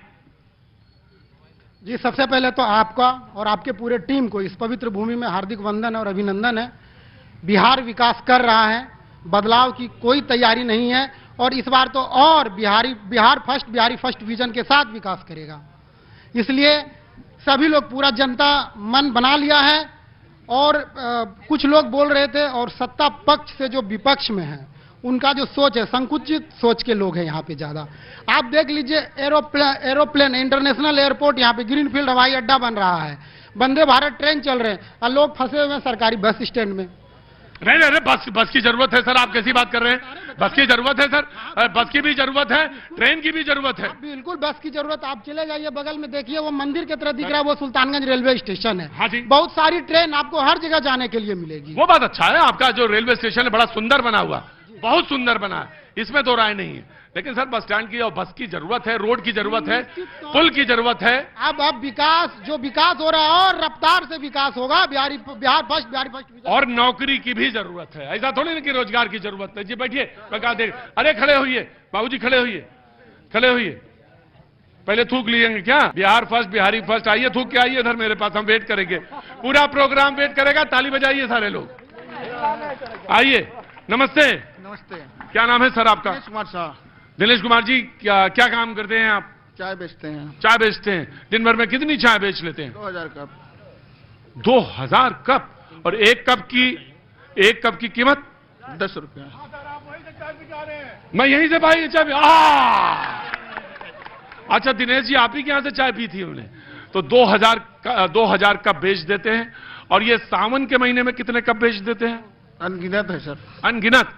जी। सबसे पहले तो आपका और आपके पूरे टीम को इस पवित्र भूमि में हार्दिक वंदन और अभिनंदन है। बिहार विकास कर रहा है, बदलाव की कोई तैयारी नहीं है और इस बार तो और बिहारी फर्स्ट विजन के साथ विकास करेगा। इसलिए सभी लोग, पूरा जनता मन बना लिया है। और कुछ लोग बोल रहे थे और सत्ता पक्ष से जो विपक्ष में है उनका जो सोच है, संकुचित सोच के लोग हैं यहाँ पे ज्यादा। आप देख लीजिए, एरोप्लेन इंटरनेशनल एयरपोर्ट यहाँ पे ग्रीनफील्ड हवाई अड्डा बन रहा है, वंदे भारत ट्रेन चल रहे हैं और लोग फंसे हुए हैं सरकारी बस स्टैंड में। नहीं नहीं, बस की जरूरत है सर, आप कैसी बात कर रहे हैं? बस की जरूरत है सर, बस की भी जरूरत है, ट्रेन की भी जरूरत है। बिल्कुल बस की जरूरत। आप चले जाइए बगल में, देखिए वो मंदिर की तरह दिख रहा है, वो सुल्तानगंज रेलवे स्टेशन है। हाँ जी, बहुत सारी ट्रेन आपको हर जगह जाने के लिए मिलेगी। वो बात अच्छा है, आपका जो रेलवे स्टेशन है बड़ा सुंदर बना हुआ, बहुत सुंदर बना है, इसमें तो राय नहीं है। लेकिन सर बस स्टैंड की और बस की जरूरत है, रोड की जरूरत है, पुल की जरूरत है। अब जो विकास हो रहा है और रफ्तार से विकास होगा। बिहार फर्स्ट और नौकरी की भी जरूरत है, ऐसा थोड़ी ना कि रोजगार की जरूरत है। जी बैठिए, मैं कहा देख, अरे खड़े होइए बाबूजी, खड़े होइए, खड़े होइए। पहले थूक लिएंगे क्या? बिहार फर्स्ट, बिहारी फर्स्ट, आइए थूक के आइए इधर मेरे पास, हम वेट करेंगे, पूरा प्रोग्राम वेट करेगा। ताली बजाइए सारे लोग, आइए। नमस्ते। नमस्ते, क्या नाम है सर आपका? दिनेश कुमार शाह। दिनेश कुमार जी, क्या काम करते हैं आप? चाय बेचते हैं। चाय बेचते हैं, दिन भर में कितनी चाय बेच लेते हैं? 2000 कप। 2000 कप, और एक कप की कीमत 10 रुपया। मैं यहीं से भाई चाय अच्छा दिनेश जी, आप ही के यहां से चाय पी थी उन्हें, तो 2000 कप बेच देते हैं। और ये सावन के महीने में कितने कप बेच देते हैं? अनगिनत है सर, अनगिनत।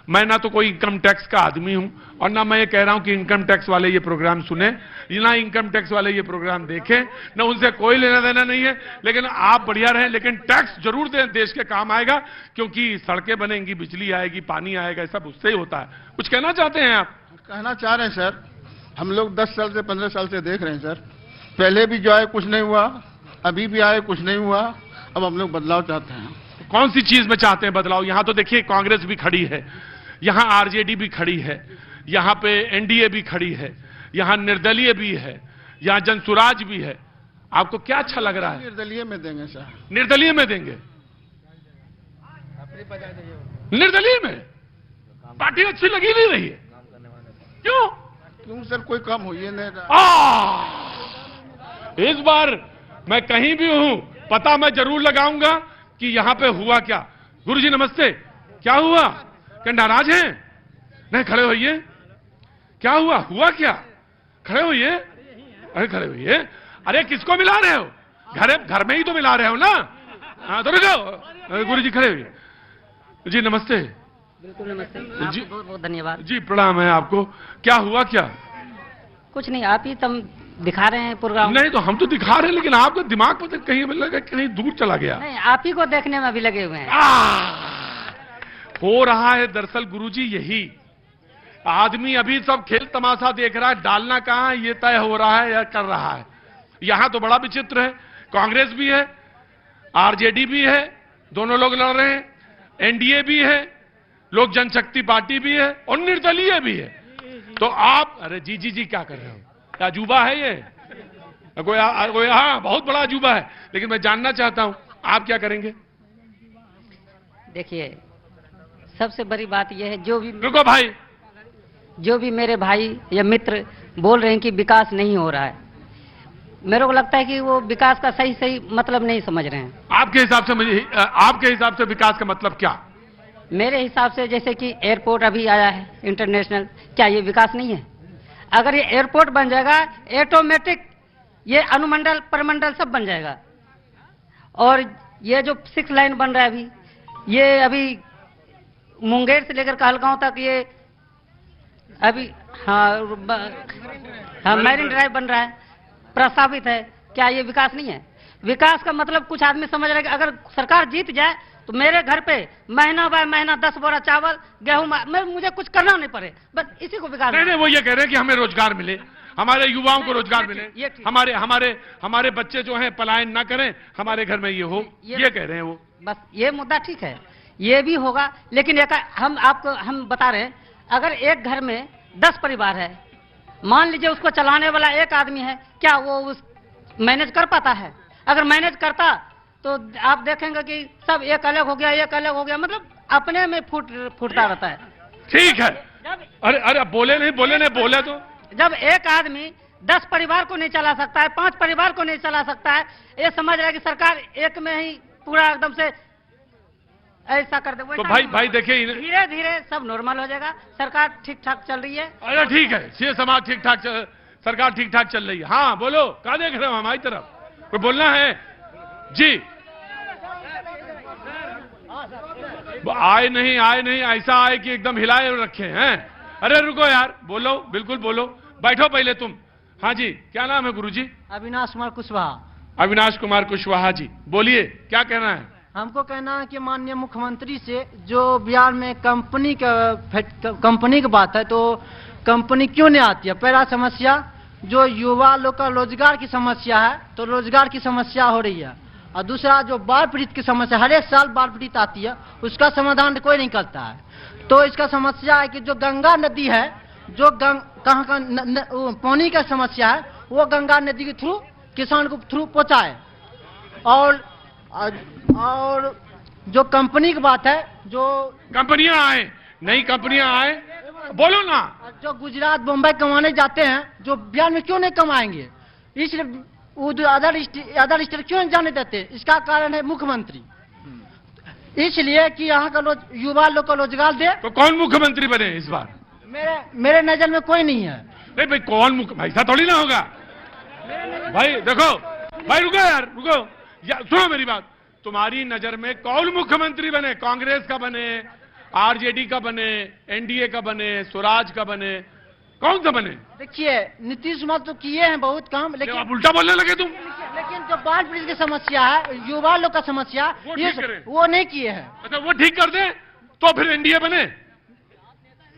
मैं ना तो कोई इनकम टैक्स का आदमी हूं और ना मैं ये कह रहा हूं कि इनकम टैक्स वाले ये प्रोग्राम सुने, ना इनकम टैक्स वाले ये प्रोग्राम देखें, ना उनसे कोई लेना देना नहीं है। लेकिन आप बढ़िया रहें, लेकिन टैक्स जरूर दें, देश के काम आएगा, क्योंकि सड़कें बनेंगी, बिजली आएगी, पानी आएगा, सब उससे ही होता है। कुछ कहना चाहते हैं आप? कहना चाह रहे हैं सर, हम लोग 10 साल से 15 साल से देख रहे हैं सर, पहले भी जो आए कुछ नहीं हुआ, अभी भी आए कुछ नहीं हुआ, अब हम लोग बदलाव चाहते हैं। कौन सी चीज में चाहते हैं बदलाव? यहां तो देखिए कांग्रेस भी खड़ी है, यहां आरजेडी भी खड़ी है, यहां पे एनडीए भी खड़ी है, यहां निर्दलीय भी है, यहां जनसुराज भी है। आपको क्या अच्छा लग रहा है? निर्दलीय में देंगे सर। निर्दलीय में देंगे? निर्दलीय में पार्टी अच्छी लगी नहीं रही है, क्यों सर? कोई कम हुई नहीं रहा। इस बार मैं कहीं भी हूं पता मैं जरूर लगाऊंगा कि यहां पे हुआ क्या। गुरुजी नमस्ते, क्या हुआ? क्या नाराज हैं? नहीं, खड़े होइए। क्या हुआ क्या? खड़े होइए। अरे खड़े होइए। अरे किसको मिला रहे हो? घर में ही तो मिला रहे हो ना। हाँ तो रुको, गुरुजी खड़े होइए। जी नमस्ते। बिल्कुल नमस्ते जी, बहुत बहुत धन्यवाद जी प्रणाम है आपको। क्या हुआ क्या? कुछ नहीं, आप ही तुम दिखा रहे हैं प्रोग्राम। नहीं तो हम तो दिखा रहे हैं, लेकिन आपका दिमाग पता कहीं लगा कहीं दूर चला गया। नहीं, आप ही को देखने में अभी लगे हुए हैं। हो रहा है दरअसल गुरुजी यही, आदमी अभी सब खेल तमाशा देख रहा है, डालना कहां है ये तय हो रहा है या कर रहा है। यहां तो बड़ा विचित्र है, कांग्रेस भी है, आरजेडी भी है, दोनों लोग लड़ रहे हैं, एनडीए भी है, लोक जनशक्ति पार्टी भी है और निर्दलीय भी है। तो आप, अरे जी क्या कर रहे हो? अजूबा है ये कोई? हाँ बहुत बड़ा अजूबा है, लेकिन मैं जानना चाहता हूं आप क्या करेंगे? देखिए, सबसे बड़ी बात यह है, रुको भाई, जो भी मेरे भाई या मित्र बोल रहे हैं कि विकास नहीं हो रहा है, मेरे को लगता है कि वो विकास का सही मतलब नहीं समझ रहे हैं। आपके हिसाब से विकास का मतलब क्या? मेरे हिसाब से जैसे कि एयरपोर्ट अभी आया है इंटरनेशनल, क्या ये विकास नहीं है? अगर ये एयरपोर्ट बन जाएगा, ऑटोमेटिक ये अनुमंडल परमंडल सब बन जाएगा। और ये जो 6 लाइन बन रहा है अभी, ये अभी मुंगेर से लेकर कहलगांव तक ये अभी हाँ मैरिन ड्राइव बन रहा है, प्रस्तावित है। क्या ये विकास नहीं है? विकास का मतलब कुछ आदमी समझ रहे हैं कि अगर सरकार जीत जाए तो मेरे घर पे महीना बाय महीना 10 बोरा चावल गेहूं, मुझे कुछ करना नहीं पड़े, बस इसी को विकास। नहीं, वो ये कह रहे हैं कि हमें रोजगार मिले, हमारे युवाओं को रोजगार मिले, हमारे बच्चे जो हैं पलायन ना करें, हमारे घर में ये हो, ये कह रहे हैं वो। बस ये मुद्दा ठीक है, ये भी होगा। लेकिन हम बता रहे हैं, अगर एक घर में 10 परिवार है, मान लीजिए उसको चलाने वाला एक आदमी है, क्या वो मैनेज कर पाता है? अगर मैनेज करता तो आप देखेंगे कि सब एक अलग हो गया, मतलब अपने में फूटता रहता है। ठीक है, अरे बोले तो जब एक आदमी 10 परिवार को नहीं चला सकता है, 5 परिवार को नहीं चला सकता है, ये समझ रहा है कि सरकार एक में ही पूरा एकदम से ऐसा कर दे। तो भाई देखिए, धीरे धीरे सब नॉर्मल हो जाएगा, सरकार ठीक ठाक चल रही है। अरे ठीक है, ये समाज ठीक ठाक, सरकार ठीक ठाक चल रही है। हाँ बोलो, क्या देख रहे हो हमारी तरफ? कोई बोलना है जी? आए नहीं, ऐसा आए कि एकदम हिलाए रखे हैं। अरे रुको यार, बोलो, बिल्कुल बोलो, बैठो पहले तुम। हाँ जी, क्या नाम है गुरुजी? अविनाश कुमार कुशवाहा। अविनाश कुमार कुशवाहा जी, बोलिए, क्या कहना है? हमको कहना है कि माननीय मुख्यमंत्री से जो बिहार में कंपनी की बात है, तो कंपनी क्यों नहीं आती है? पहला समस्या, जो युवा लोग का रोजगार की समस्या है, तो रोजगार की समस्या हो रही है। और दूसरा, जो बाढ़ पीड़ित की समस्या, हर एक साल बाढ़ पीड़ित आती है, उसका समाधान कोई नहीं करता है। तो इसका समस्या है कि जो गंगा नदी है, जो कहाँ पानी का समस्या है, वो गंगा नदी के थ्रू किसान को थ्रू पहुँचाए। और जो कंपनी की बात है, जो कंपनियां आए, नई कंपनियां आए, बोलो ना। जो गुजरात बम्बई कमाने जाते हैं, जो बिहार में क्यों नहीं कमाएंगे? इसलिए वो अदर स्टेट क्यों नहीं जाने देते? इसका कारण है मुख्यमंत्री, इसलिए कि यहाँ का युवा लोग को रोजगार दे। तो कौन मुख्यमंत्री बने इस बार? मेरे नजर में कोई नहीं है। नहीं भाई, कौन मुख्यमंत्री? ऐसा थोड़ी ना होगा भाई। देखो भाई, रुको यार, रुको, सुनो मेरी बात। तुम्हारी नजर में कौन मुख्यमंत्री बने? कांग्रेस का बने, आरजेडी का बने, एनडीए का बने, स्वराज का बने, कौन सा बने? देखिए, नीतीश कुमार तो किए हैं बहुत काम, लेकिन आप उल्टा बोलने लगे तुम। लेकिन जो बाढ़ पीड़ित की समस्या है, युवा लोग का समस्या, वो नहीं किए हैं। अच्छा, वो ठीक कर दे तो फिर एनडीए बने।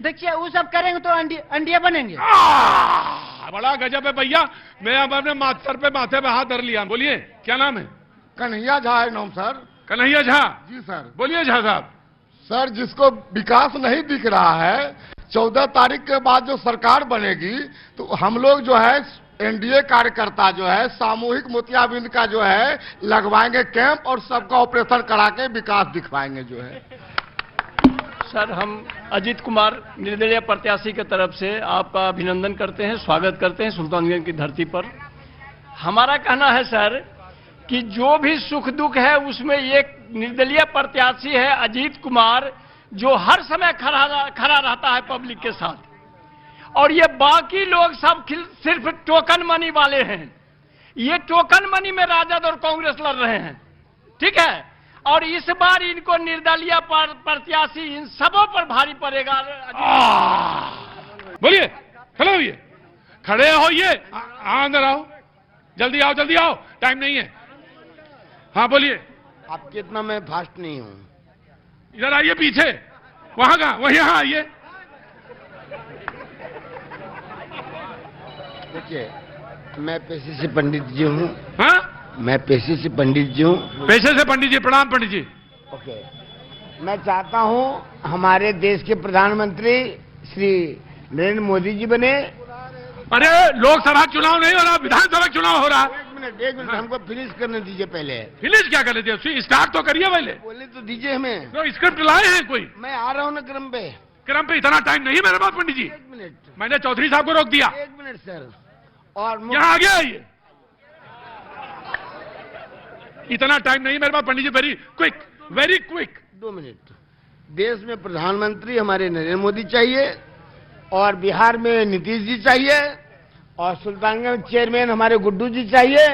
देखिए, वो सब करेंगे तो एनडीए बनेंगे। बड़ा गजब है भैया। मैं अब अपने माथे पे हाथ धर लिया। बोलिए, क्या नाम है? कन्हैया झा है नाम सर। कन्हैया झा जी सर। बोलिए झा साहब। सर, जिसको विकास नहीं दिख रहा है, 14 तारीख के बाद जो सरकार बनेगी, तो हम लोग जो है एनडीए कार्यकर्ता जो है सामूहिक मोतियाबिंद का जो है लगवाएंगे कैंप, और सबका ऑपरेशन करा के विकास दिखवाएंगे जो है। सर, हम अजीत कुमार निर्दलीय प्रत्याशी की तरफ से आपका अभिनंदन करते हैं, स्वागत करते हैं सुल्तानगंज की धरती पर। हमारा कहना है सर कि जो भी सुख दुख है उसमें एक निर्दलीय प्रत्याशी है अजीत कुमार, जो हर समय खड़ा रहता है पब्लिक के साथ, और ये बाकी लोग सब सिर्फ टोकन मनी वाले हैं। ये टोकन मनी में राजद और कांग्रेस लड़ रहे हैं, ठीक है। और इस बार इनको निर्दलीय प्रत्याशी इन सबों पर भारी पड़ेगा। बोलिए, खड़े होइए, खड़े होइए, अंदर आओ, जल्दी आओ, जल्दी आओ, टाइम नहीं है। हाँ बोलिए। आपके इतना मैं फास्ट नहीं हूँ। इधर आइए पीछे, वहां कहाँ, वही यहाँ आइए। देखिए, मैं पेशे से पंडित जी हूँ। हाँ, मैं पेशे से पंडित जी हूँ। पेशे से पंडित जी, प्रणाम पंडित जी। ओके, मैं चाहता हूँ हमारे देश के प्रधानमंत्री श्री नरेंद्र मोदी जी बने। अरे लोकसभा चुनाव नहीं हो रहा, विधानसभा चुनाव हो रहा है। एक मिनट, हमको फिनिश करने दीजिए पहले। फिनिश क्या करने दीजिए? स्टार्ट तो करिए पहले। बोले तो दीजिए हमें। तो स्क्रिप्ट लाए हैं कोई? मैं आ रहा हूँ ना क्रम पे। क्रम पे इतना टाइम नहीं मेरे पास पंडित जी। एक मिनट, मैंने चौधरी साहब को रोक दिया। एक मिनट सर। और यहाँ आगे आइए। इतना टाइम नहीं मेरे पास Pandit ji, very quick, very quick. 2 minute. देश में प्रधानमंत्री हमारे नरेंद्र मोदी चाहिए, और बिहार में नीतीश जी चाहिए और सुल्तानगंज चेयरमैन हमारे गुड्डू जी चाहिए,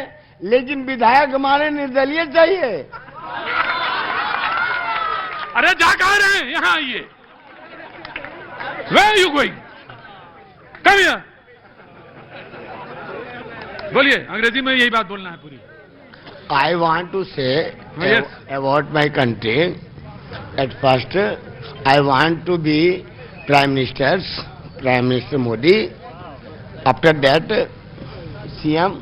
लेकिन विधायक हमारे निर्दलीय चाहिए। अरे जा कहाँ रहे हैं? यहाँ आइए। Where are you going? Come here. बोलिए, अंग्रेजी में यही बात बोलना है पूरी। I want to say Yes. about my country. At first, I want to be Prime Minister Modi. After that, CM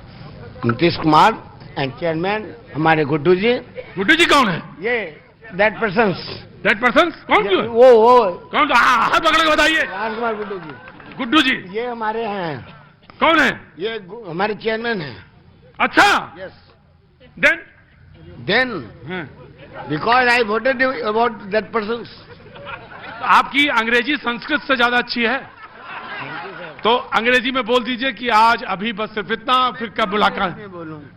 Nitish Kumar and Chairman हमारे गुड्डू जी। गुड्डू जी कौन है? ये that persons कौन जो है? वो कौन? हाथ पकड़ के बताइए। राजकुमार गुड्डू जी। गुड्डू जी ये हमारे हैं। कौन है? ये हमारे चेयरमैन हैं। अच्छा। Yes. Then because I voted about that persons. आपकी अंग्रेजी संस्कृत से ज्यादा अच्छी है, तो अंग्रेजी में बोल दीजिए कि आज अभी बस सिर्फ इतना, फिर कब मुलाकात।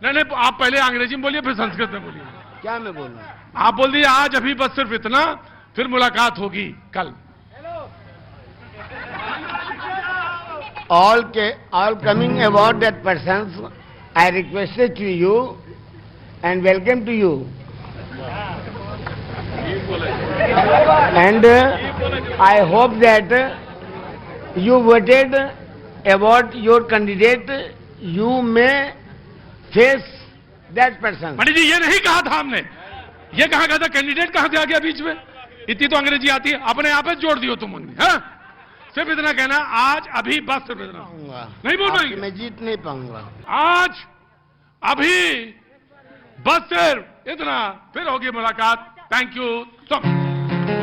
नहीं, आप पहले अंग्रेजी में बोलिए, फिर संस्कृत में बोलिए। क्या मैं बोलूं? आप बोल दीजिए आज अभी बस सिर्फ इतना, फिर मुलाकात होगी कल। All coming about that persons, I requested to you and welcome to you. And I hope that you voted about your candidate. You may face that person. पंडित जी, ये नहीं कहा था हमने। ये कहा था कैंडिडेट कहां से आ गया बीच में? इतनी तो अंग्रेजी आती है, अपने आप ही जोड़ दियो तुम। हाँ? सिर्फ इतना कहना, आज अभी बस सिर्फ इतना। नहीं बोल पाएंगे? मैं जीत नहीं पाऊंगा। आज अभी बस सिर्फ इतना, फिर होगी मुलाकात। Thank you so much.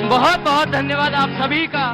बहुत बहुत धन्यवाद आप सभी का।